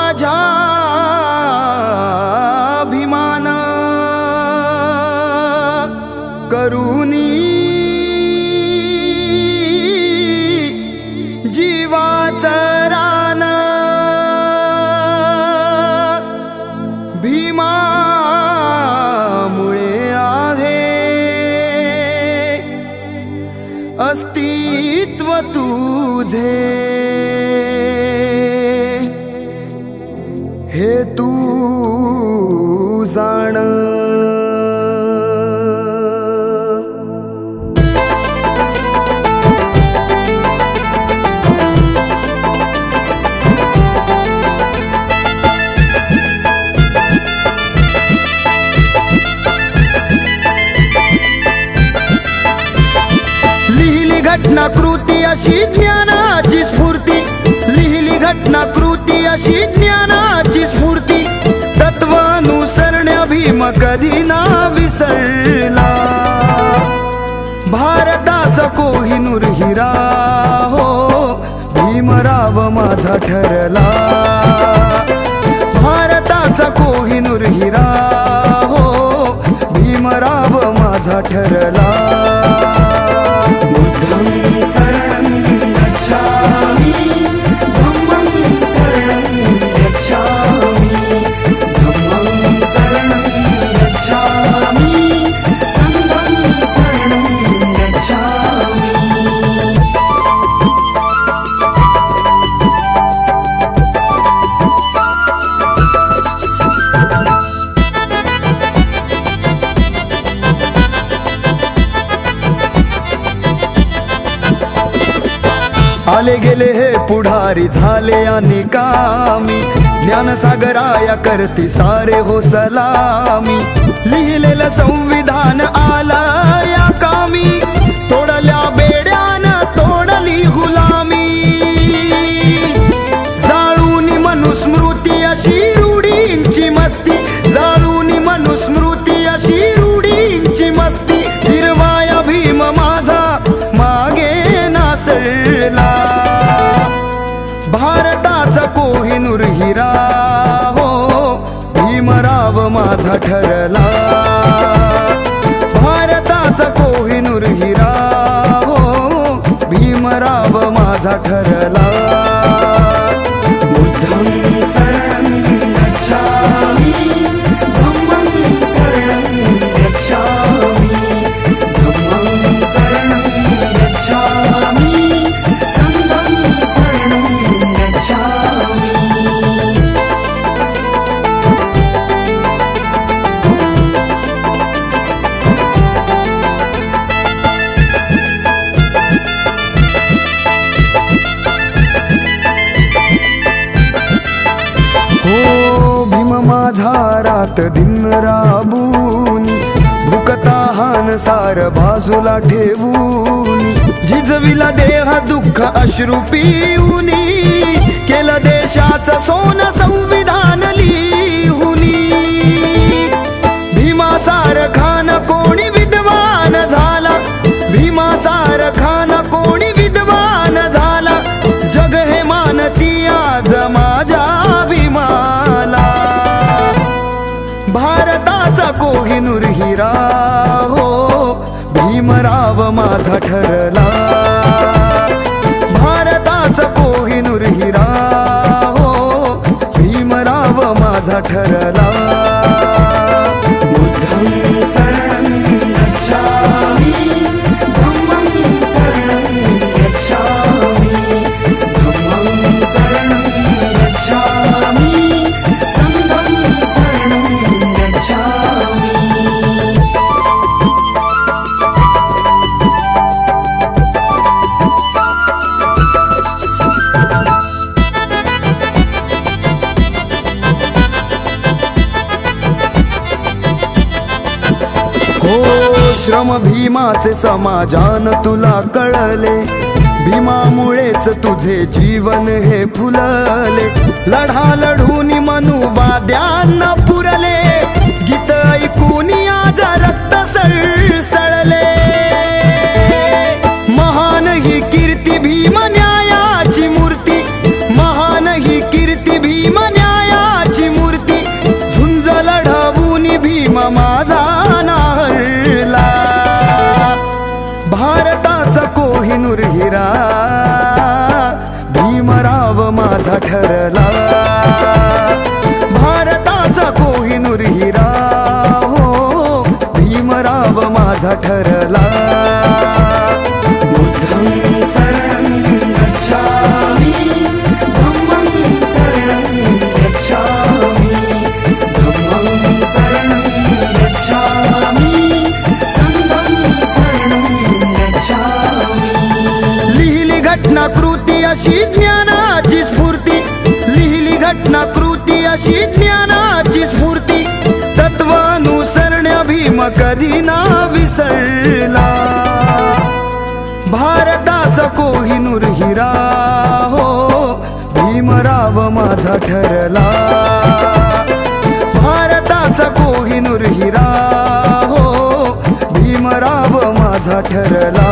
माझ्या अभिमान करुनी जीवाचं रान भीमामुळे आहे अस्तित्व तुझे हे तू जाण लिहिली घटनाकृती अशी ज्ञानाची स्फूर्ती लिहिली घटनाकृती अशी ज्ञानाची स्फूर्ती तत्वानुसरण्या भीम कधी ना विसरला भारताचा कोहिनूर हिरा हो भीमराव माझा ठरला भारताचा कोहिनूर हिरा हो भीमराव माझा ठरला बुद्धं शरणं गच्छामि धम्मं शरणं गच्छामि धम्मं शरणं गच्छामि संघं शरणं गच्छामि आले गेले हे पुढारी झाले अनिकामी ज्ञानसागराया करती सारे हो सलामी लिहिलेलं संविधान आला या कामी तोडल्या बेड्यानं तोडली गुलामी जाळूनी मनुस्मृती अशी रूढींची मस्ती जाळूनी मनुस्मृती अशी रूढींची मस्ती हिरवाया भीम माझा मागे नासळला भारताचा कोहिनूर हिरा हो भीमराव माझा ठरला भारताचा कोहिनूर हिरा हो भीमराव माझा ठरला बुद्धं शरणं गच्छामि धम्मं शरणं गच्छामि धम्मं शरणं गच्छामि संघं शरणं गच्छामि हो भीम माझा रात दिन राबूनी भूकताहान सार बाजूला ठेवूनी झिजविला देह दुःख अश्रू पिऊनी केलं देशाचं सोनं संविधान लिहुनी भीमासार खान कोणी विद्वान झाला भीमासार खान कोणी विद्वान झाला जग हे मानती आज माझ्या भीमाला भारताचा कोहिनूर हिरा हो भीमराव माझा ठरला भारताचा कोहिनूर हिरा हो भीमराव माझा ठरला बुद्धं शरणं गच्छामि धम्मं शरणं गच्छामि धम्मं शरणं गच्छामि संघं शरणं गच्छामि हो श्रम भीमाचे समाजान तुला कळले भीमामुळेच तुझे जीवन हे फुलले लढा लढून मनुवाद्यांना पुरले गीत ऐकून आज रक्त सळसळले महान ही कीर्ती भीम न्यायाची मूर्ती महान ही कीर्ती भीम न्याय ठरला. भारताचा कोहिनूर हिरा हो भीमराव माझा ठरला. बुद्धं शरणं गच्छामि, धम्मं शरणं गच्छामि, धम्मं शरणं गच्छामि, संघं शरणं गच्छामि. लिहिली घटनाकृती अशी ज्ञानाची स्फूर्ती, लिहिली घटनाकृती अशी ज्ञानाची स्फूर्ती. तत्वानुसरण्या भीम कधी ना विसरला. भारताचा कोहिनूर हिरा हो भीमराव माझा ठरला. भारताचा कोहिनूर हिरा हो भीमराव माझा ठरला.